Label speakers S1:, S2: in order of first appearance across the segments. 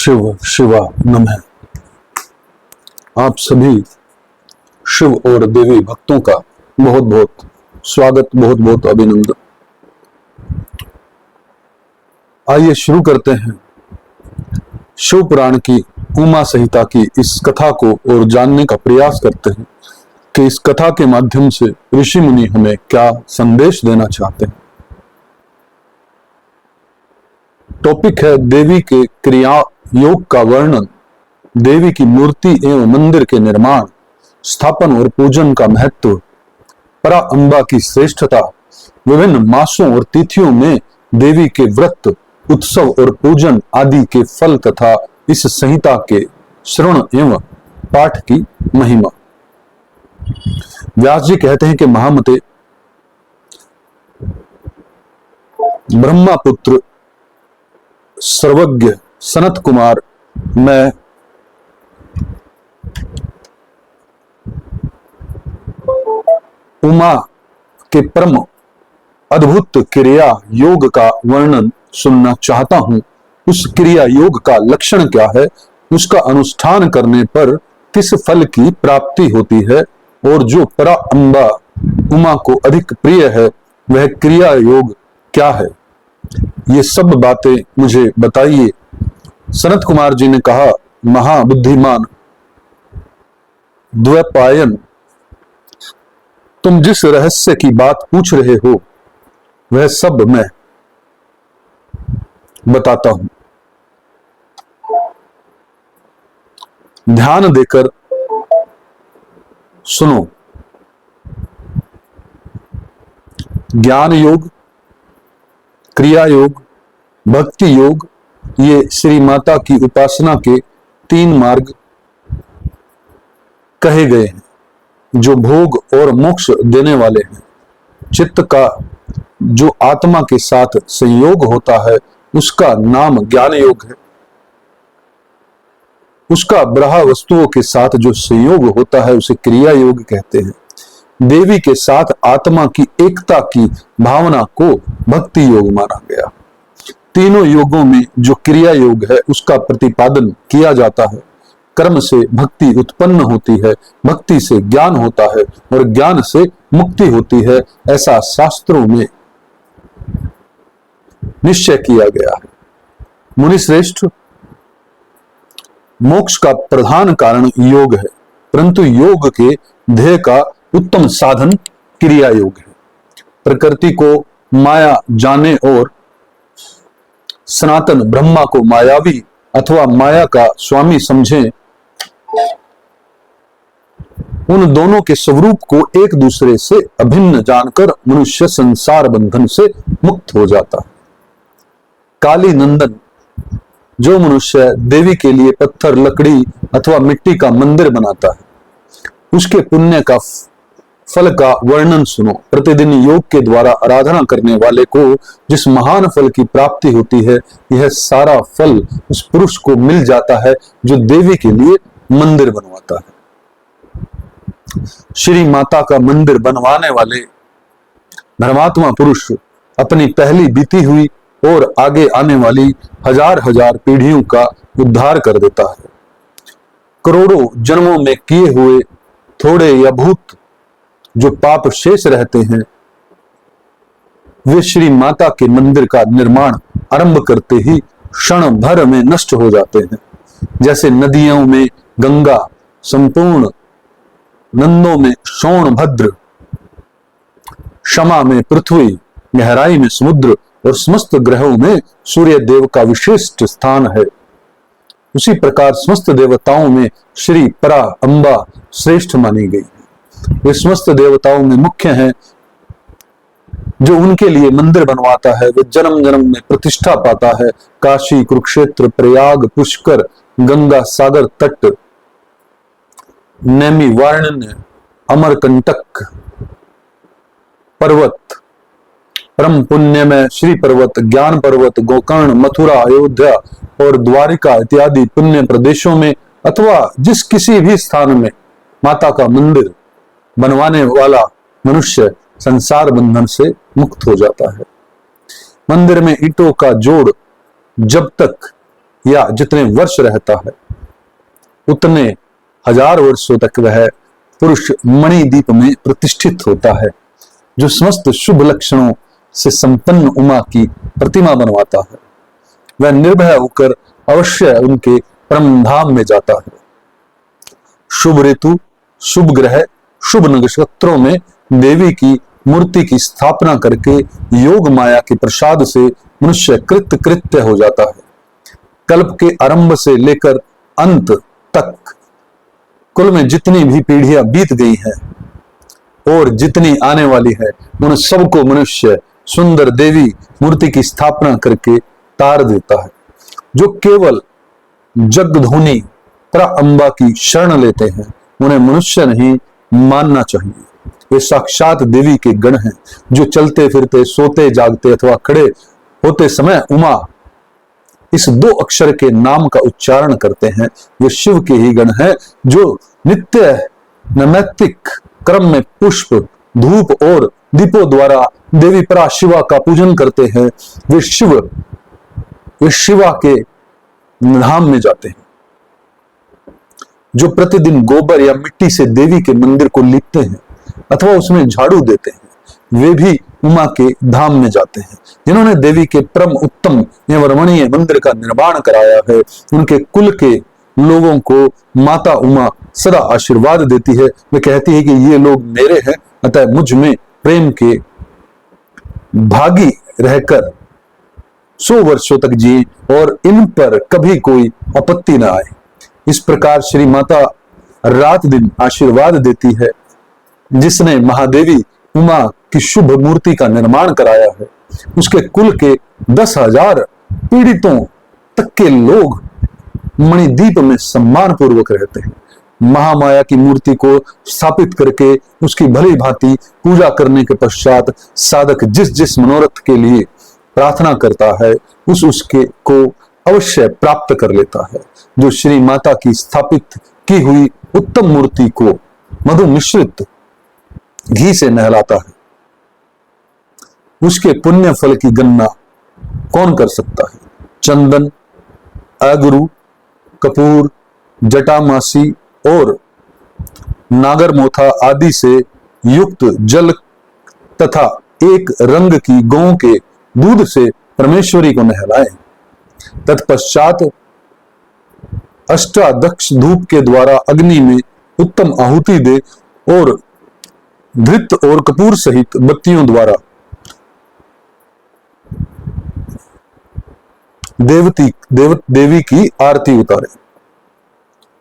S1: शिव शिवा नमः। आप सभी शिव और देवी भक्तों का बहुत बहुत स्वागत, बहुत बहुत अभिनंदन। आइए शुरू करते हैं शिव पुराण की उमा संहिता की इस कथा को और जानने का प्रयास करते हैं कि इस कथा के माध्यम से ऋषि मुनि हमें क्या संदेश देना चाहते हैं। टॉपिक है देवी के क्रिया योग का वर्णन, देवी की मूर्ति एवं मंदिर के निर्माण, स्थापन और पूजन का महत्व, परा अम्बा की श्रेष्ठता, विभिन्न मासों और तिथियों में देवी के व्रत, उत्सव और पूजन आदि के फल तथा इस संहिता के श्रवण एवं पाठ की महिमा। व्यास जी कहते हैं कि महामते, ब्रह्मापुत्र सर्वज्ञ सनत कुमार, मैं उमा के परम अद्भुत क्रिया योग का वर्णन सुनना चाहता हूं। उस क्रिया योग का लक्षण क्या है, उसका अनुष्ठान करने पर किस फल की प्राप्ति होती है, और जो परा अम्बा उमा को अधिक प्रिय है वह क्रिया योग क्या है, ये सब बातें मुझे बताइए। सनत कुमार जी ने कहा, महाबुद्धिमान द्वैपायन, तुम जिस रहस्य की बात पूछ रहे हो वह सब मैं बताता हूं। ध्यान देकर सुनो। ज्ञान योग, क्रिया योग, भक्ति योग, ये श्री माता की उपासना के 3 मार्ग कहे गए हैं जो भोग और मोक्ष देने वाले हैं। चित्त का जो आत्मा के साथ संयोग होता है उसका नाम ज्ञान योग है। उसका ब्रह्म वस्तुओं के साथ जो संयोग होता है उसे क्रिया योग कहते हैं। देवी के साथ आत्मा की एकता की भावना को भक्ति योग माना गया। तीनों योगों में जो क्रिया योग है उसका प्रतिपादन किया जाता है। कर्म से भक्ति उत्पन्न होती है, भक्ति से ज्ञान होता है और ज्ञान से मुक्ति होती है, ऐसा शास्त्रों में निश्चय किया गया है। मुनिश्रेष्ठ, मोक्ष का प्रधान कारण योग है, परंतु योग के ध्येय का उत्तम साधन क्रिया योग है। प्रकृति को माया जाने और सनातन ब्रह्मा को मायावी अथवा माया का स्वामी समझें, उन दोनों के स्वरूप को एक दूसरे से अभिन्न जानकर मनुष्य संसार बंधन से मुक्त हो जाता है। काली नंदन, जो मनुष्य देवी के लिए पत्थर, लकड़ी अथवा मिट्टी का मंदिर बनाता है, उसके पुण्य का फल का वर्णन सुनो। प्रतिदिन योग के द्वारा आराधना करने वाले को जिस महान फल की प्राप्ति होती है, यह सारा फल उस पुरुष को मिल जाता है जो देवी के लिए मंदिर बनवाता है। श्री माता का मंदिर बनवाने वाले धर्मात्मा पुरुष अपनी पहली बीती हुई और आगे आने वाली हजार हजार पीढ़ियों का उद्धार कर देता है। करोड़ों जन्मों में किए हुए थोड़े या बहुत जो पाप शेष रहते हैं वे श्री माता के मंदिर का निर्माण आरंभ करते ही क्षण भर में नष्ट हो जाते हैं। जैसे नदियों में गंगा, संपूर्ण नंदों में सोनभद्र, क्षमा में पृथ्वी, गहराई में समुद्र और समस्त ग्रहों में सूर्य देव का विशिष्ट स्थान है, उसी प्रकार समस्त देवताओं में श्री परा अम्बा श्रेष्ठ मानी गई। वे समस्त देवताओं में मुख्य हैं। जो उनके लिए मंदिर बनवाता है वे जन्म जन्म में प्रतिष्ठा पाता है। काशी, कुरुक्षेत्र, प्रयाग, पुष्कर, गंगा सागर तट, नैमी, वारण्य, अमरकंटक पर्वत, परम पुण्य में श्री पर्वत, ज्ञान पर्वत, गोकर्ण, मथुरा, अयोध्या और द्वारिका इत्यादि पुण्य प्रदेशों में अथवा जिस किसी भी स्थान में माता का मंदिर बनवाने वाला मनुष्य संसार बंधन से मुक्त हो जाता है। मंदिर में ईंटों का जोड़ जब तक या जितने वर्ष रहता है उतने हजार वर्षों तक वह पुरुष मणिदीप में प्रतिष्ठित होता है, जो समस्त शुभ लक्षणों से संपन्न उमा की प्रतिमा बनवाता है। वह निर्भय होकर अवश्य उनके परम धाम में जाता है। शुभ ऋतु, शुभ ग्रह, शुभ नक्षत्रों में देवी की मूर्ति की स्थापना करके योग माया के प्रसाद से मनुष्य कृत कृत्य हो जाता है। कल्प के आरंभ से लेकर अंत तक कुल में जितनी भी पीढ़ियां बीत गई हैं और जितनी आने वाली है, उन सबको मनुष्य सुंदर देवी मूर्ति की स्थापना करके तार देता है। जो केवल जगधोनी प्रा अम्बा की शरण लेते हैं, उन्हें मनुष्य नहीं मानना चाहिए। वे साक्षात देवी के गण हैं, जो चलते फिरते, सोते जागते अथवा खड़े होते समय उमा इस दो अक्षर के नाम का उच्चारण करते हैं। वे शिव के ही गण हैं, जो नित्य नैमित्तिक क्रम में पुष्प, धूप और दीपों द्वारा देवी परा शिवा का पूजन करते हैं। वे शिवा के धाम में जाते हैं। जो प्रतिदिन गोबर या मिट्टी से देवी के मंदिर को लीपते हैं अथवा उसमें झाड़ू देते हैं, वे भी उमा के धाम में जाते हैं। जिन्होंने देवी के परम उत्तम एवं रमणीय मंदिर का निर्माण कराया है, उनके कुल के लोगों को माता उमा सदा आशीर्वाद देती है। वे कहती है कि ये लोग मेरे हैं, अतः मुझ में प्रेम के भागी रहकर 100 वर्षों तक जिए और इन पर कभी कोई आपत्ति न आए। इस प्रकार श्री माता रात दिन आशीर्वाद देती है। जिसने महादेवी उमा की शुभ मूर्ति का निर्माण कराया है, उसके कुल के 10,000 पीड़ितों तक के लोग मणिदीप में सम्मान पूर्वक रहते हैं। महामाया की मूर्ति को स्थापित करके उसकी भली भांति पूजा करने के पश्चात साधक जिस जिस मनोरथ के लिए प्रार्थना करता है, उसके को अवश्य प्राप्त कर लेता है। जो श्री माता की स्थापित की हुई उत्तम मूर्ति को मधु मिश्रित घी से नहलाता है, उसके पुण्य फल की गणना कौन कर सकता है। चंदन, अगरू, कपूर, जटामासी और नागरमोथा आदि से युक्त जल तथा एक रंग की गौ के दूध से परमेश्वरी को नहलाए। तत्पश्चात अष्टादक्ष धूप के द्वारा अग्नि में उत्तम आहुति दे और धृत और कपूर सहित बत्तियों द्वारा देवी की आरती उतारे।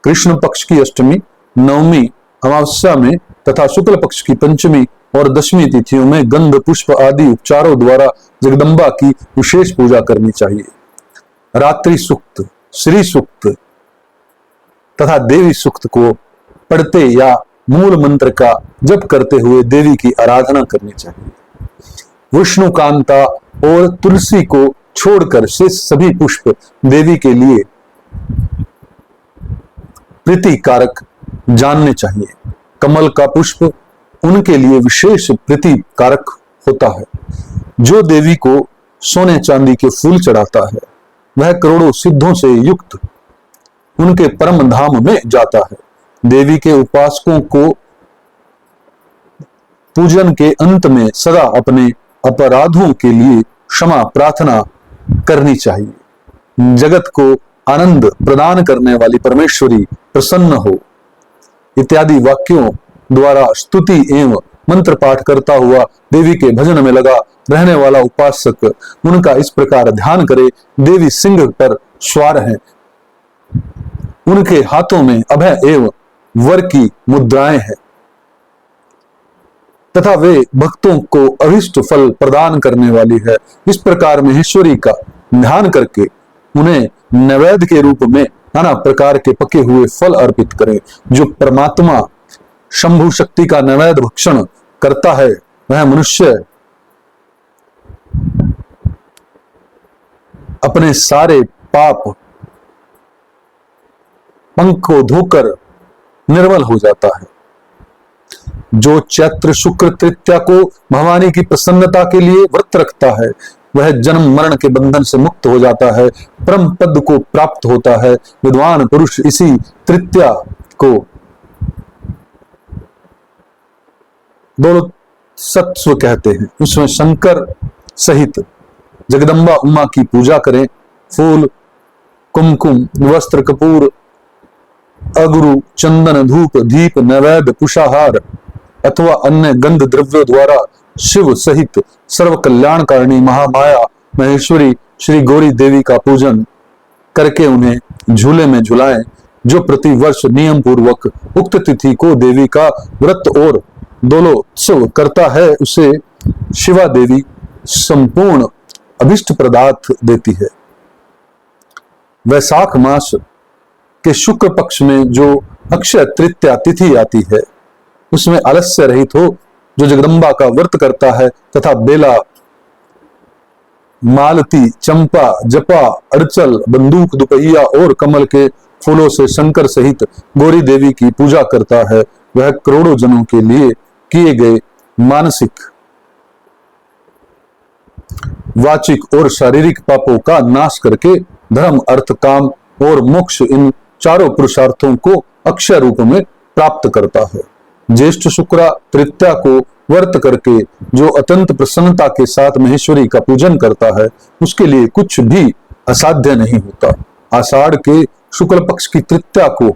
S1: कृष्ण पक्ष की अष्टमी, नवमी, अमावस्या में तथा शुक्ल पक्ष की पंचमी और दशमी तिथियों में गंध, पुष्प आदि उपचारों द्वारा जगदम्बा की विशेष पूजा करनी चाहिए। रात्रि सूक्त, श्री सूक्त तथा देवी सूक्त को पढ़ते या मूल मंत्र का जप करते हुए देवी की आराधना करनी चाहिए। विष्णु कांता और तुलसी को छोड़कर शेष सभी पुष्प देवी के लिए प्रीति कारक जानने चाहिए। कमल का पुष्प उनके लिए विशेष प्रीति कारक होता है। जो देवी को सोने चांदी के फूल चढ़ाता है, वह करोड़ों सिद्धों से युक्त उनके परम धाम में जाता है। देवी के उपासकों को पूजन के अंत में सदा अपने अपराधों के लिए क्षमा प्रार्थना करनी चाहिए। जगत को आनंद प्रदान करने वाली परमेश्वरी प्रसन्न हो इत्यादि वाक्यों द्वारा स्तुति एवं मंत्र पाठ करता हुआ देवी के भजन में लगा रहने वाला उपासक उनका इस प्रकार ध्यान करे। देवी सिंह पर सवार हैं, उनके हाथों में अभय एवं वर की मुद्राएं हैं तथा वे भक्तों को अभिष्ट फल प्रदान करने वाली है। इस प्रकार महेश्वरी का ध्यान करके उन्हें नैवेद्य के रूप में नाना प्रकार के पके हुए फल अर्पित करें। जो परमात्मा शंभु शक्ति का नैवेद्य भक्षण करता है, वह मनुष्य अपने सारे पाप पंख को धोकर निर्मल हो जाता है। जो चैत्र शुक्र तृतीया को भवानी की प्रसन्नता के लिए व्रत रखता है, वह जन्म मरण के बंधन से मुक्त हो जाता है, परम पद को प्राप्त होता है। विद्वान पुरुष इसी तृतीया को सत्व कहते हैं। उसमें शंकर सहित जगदम्बा उमा की पूजा करें। फूल, कुमकुम, वस्त्र, कपूर, अगुरु, चंदन, धूप, दीप, नैवेद्य, पुषाहार अथवा अन्य गंध द्रव्यों द्वारा शिव सहित सर्व कल्याणकारिणी महामाया महेश्वरी श्री गौरी देवी का पूजन करके उन्हें झूले में झुलाएं। जो प्रति वर्ष नियम पूर्वक उक्त तिथि को देवी का व्रत और दोलोत्सव करता है, उसे शिवा देवी संपूर्ण अभिष्ट पदार्थ देती है। वैशाख मास के शुक्ल पक्ष में जो अक्षय तृतीया तिथि आती है, उसमें आलस्य रहित हो जो जगदम्बा का व्रत करता है तथा बेला, मालती, चंपा, जपा, अड़चल, बंदूक, दुपहिया और कमल के फूलों से शंकर सहित गौरी देवी की पूजा करता है, वह करोड़ों जनों के लिए किए गए मानसिक, वाचिक और शारीरिक पापों का नाश करके धर्म, अर्थ, काम और मोक्ष इन चारों पुरुषार्थों को अक्षय रूप में प्राप्त करता है। ज्येष्ठ शुक्ला तृतीया को व्रत करके जो अत्यंत प्रसन्नता के साथ महेश्वरी का पूजन करता है, उसके लिए कुछ भी असाध्य नहीं होता। आषाढ़ के शुक्ल पक्ष की तृतीया को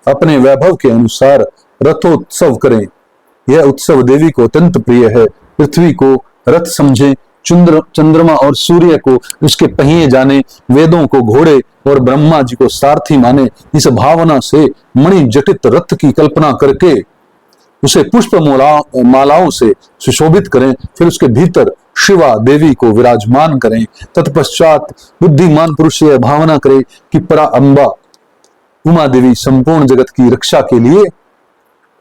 S1: अपने वैभव के अनुसार रथोत्सव करें। यह उत्सव देवी को अत्यंत प्रिय है। पृथ्वी को रथ समझे, चंद्रमा और सूर्य को उसके पहिए जाने, वेदों को घोड़े और ब्रह्मा जी को सारथी माने। इस भावना से मणि जटित रथ की कल्पना करके उसे पुष्प मालाओं से सुशोभित करें। फिर उसके भीतर शिवा देवी को विराजमान करें। तत्पश्चात बुद्धिमान पुरुष यह भावना करे कि परा अम्बा उमा देवी संपूर्ण जगत की रक्षा के लिए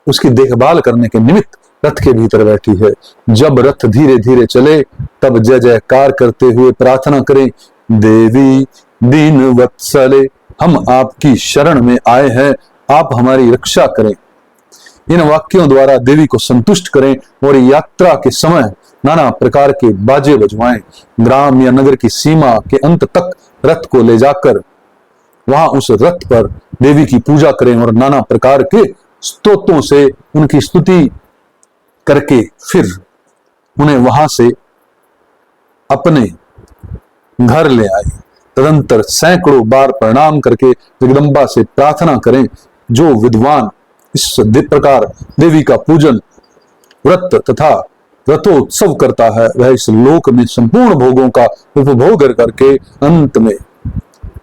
S1: उसकी देखभाल करने के निमित्त रथ के भीतर बैठी है। जब रथ धीरे धीरे चले तब जय जयकार करते हुए प्रार्थना करें, देवी दीन वत्सले, हम आपकी शरण में आए हैं, आप हमारी रक्षा करें। इन वाक्यों द्वारा देवी को संतुष्ट करें और यात्रा के समय नाना प्रकार के बाजे बजवाएं। ग्राम या नगर की सीमा के अंत तक रथ को ले जाकर वहां उस रथ पर देवी की पूजा करें और नाना प्रकार के स्तोत्रों से उनकी स्तुति करके फिर उन्हें वहां से अपने घर ले आए। तदंतर सैकड़ों बार प्रणाम करके जगदम्बा से प्रार्थना करें। जो विद्वान इस प्रकार देवी का पूजन, व्रत तथा रथोत्सव करता है, वह इस लोक में संपूर्ण भोगों का उपभोग करके अंत में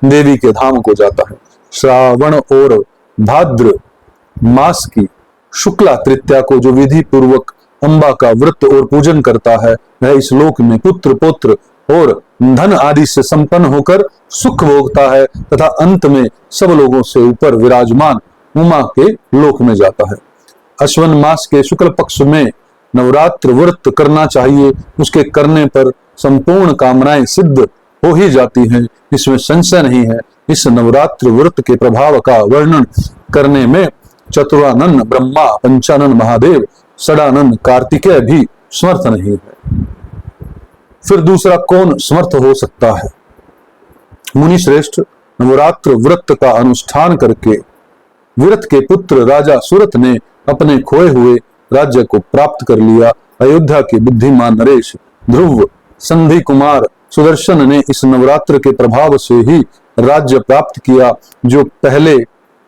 S1: देवी के धाम को जाता है। श्रावण और भाद्र मास की शुक्ला तृतीया को जो विधि पूर्वक अम्बा का व्रत और पूजन करता है, वह इस लोक में पुत्र, पौत्र और धन आदि से संपन्न होकर सुख भोगता है तथा अंत में सब लोगों से ऊपर विराजमान उमा के लोक में जाता है। अश्विन मास के शुक्ल पक्ष में नवरात्र व्रत करना चाहिए। उसके करने पर संपूर्ण कामनाएं सिद्ध हो ही जाती हैं, इसमें संशय नहीं है। इस नवरात्र व्रत के प्रभाव का वर्णन करने में चतुरानन ब्रह्मा, पंचानन महादेव, षडानन कार्तिकेय भी समर्थ नहीं है। फिर दूसरा कौन समर्थ हो सकता है? मुनि श्रेष्ठ, नवरात्र व्रत का अनुष्ठान करके विरत के पुत्र राजा सुरथ ने अपने खोए हुए राज्य को प्राप्त कर लिया। अयोध्या के बुद्धिमान नरेश, ध्रुव, संधि कुमार सुदर्शन ने इस नवरात्र के प्रभाव से ही राज्य प्राप्त किया, जो पहले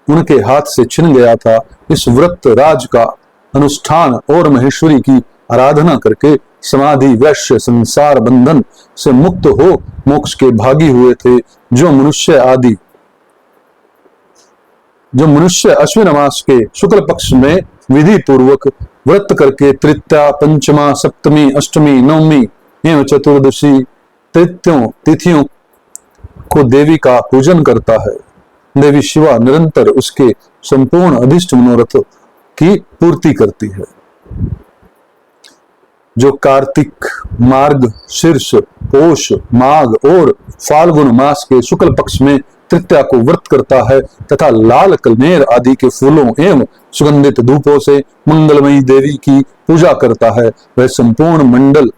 S1: उनके हाथ से छिन गया था। इस व्रत राज का अनुष्ठान और महेश्वरी की आराधना करके समाधि वैश्य संसार बंधन से मुक्त हो मोक्ष के भागी हुए थे। जो मनुष्य अश्विन मास के शुक्ल पक्ष में विधि पूर्वक व्रत करके तृतीया, पंचमा, सप्तमी, अष्टमी, नवमी एवं चतुर्दशी तिथियों को देवी का पूजन करता है, देवी शिवा निरंतर उसके संपूर्ण अभिष्ट मनोरथ की पूर्ति करती है। जो कार्तिक, मार्ग, शीर्ष, पोष, माघ और फाल्गुन मास के शुक्ल पक्ष में तृतीया को व्रत करता है तथा लाल कलनेर आदि के फूलों एवं सुगंधित धूपों से मंगलमयी देवी की पूजा करता है, वह संपूर्ण मंडल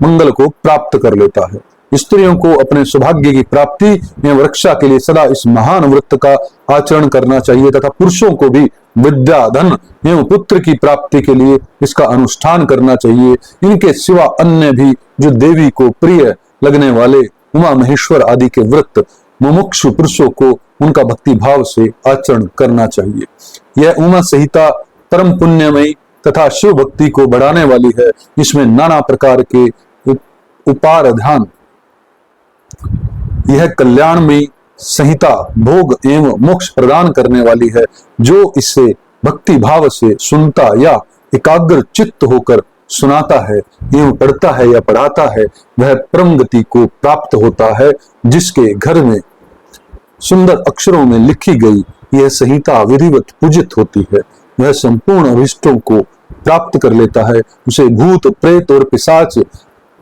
S1: मंगल को प्राप्त कर लेता है। स्त्रियों को अपने सौभाग्य की प्राप्ति एवं रक्षा के लिए सदा इस महान व्रत का आचरण करना चाहिए तथा पुरुषों को भी विद्या, धन एवं पुत्र की प्राप्ति के लिए इसका अनुष्ठान करना चाहिए। इनके सिवा अन्य भी जो देवी को प्रिय लगने वाले उमा महेश्वर आदि के व्रत मुमुक्षु पुरुषों को उनका भक्ति भाव से आचरण करना चाहिए। यह उमा संहिता परम पुण्यमयी तथा शिव भक्ति को बढ़ाने वाली है। इसमें नाना प्रकार के उपाराधान, यह कल्याणमयी संहिता भोग एवं मोक्ष प्रदान करने वाली है। जो इसे भक्ति भाव से सुनता या एकाग्र चित्त होकर सुनाता है एवं पढ़ता है या पढ़ाता है, वह परम गति को प्राप्त होता है। जिसके घर में सुंदर अक्षरों में लिखी गई यह संहिता विधिवत पूजित होती है, वह संपूर्ण अभिष्टों को प्राप्त कर लेता है। उसे भूत, प्रेत और पिशाच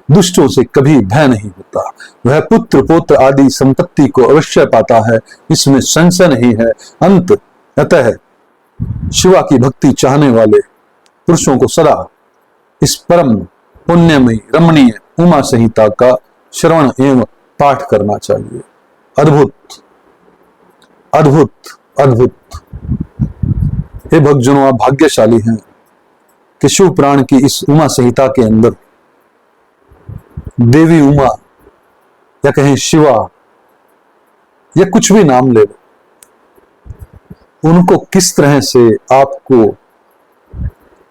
S1: दुष्टों से कभी भय नहीं होता। वह पुत्र, पौत्र आदि संपत्ति को अवश्य पाता है, इसमें संशय नहीं है। अंत अतः शिवा की भक्ति चाहने वाले पुरुषों को सदा इस परम पुण्यमयी रमणीय उमा संहिता का श्रवण एवं पाठ करना चाहिए। अद्भुत अद्भुत अद्भुत। हे भक्तजनों, आप भाग्यशाली हैं कि शिव पुराण की इस उमा संहिता के अंदर देवी उमा या कहें शिवा या कुछ भी नाम ले लो, उनको किस तरह से आपको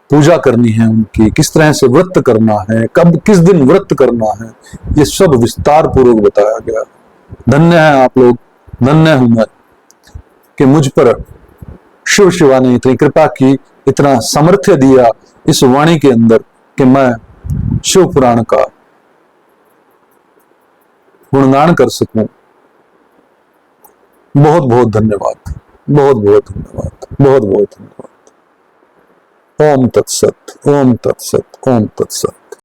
S1: पूजा करनी है, उनकी किस तरह से व्रत करना है, कब किस दिन व्रत करना है, ये सब विस्तार पूर्वक बताया गया। धन्य है आप लोग, धन्य हूं मैं कि मुझ पर शिव शिवा ने इतनी कृपा की, इतना सामर्थ्य दिया इस वाणी के अंदर कि मैं शिव पुराण का गुणगान कर सकूं। बहुत बहुत धन्यवाद, बहुत बहुत धन्यवाद, बहुत बहुत धन्यवाद। ओम तत्सत, ओम तत्सत, ओम तत्सत।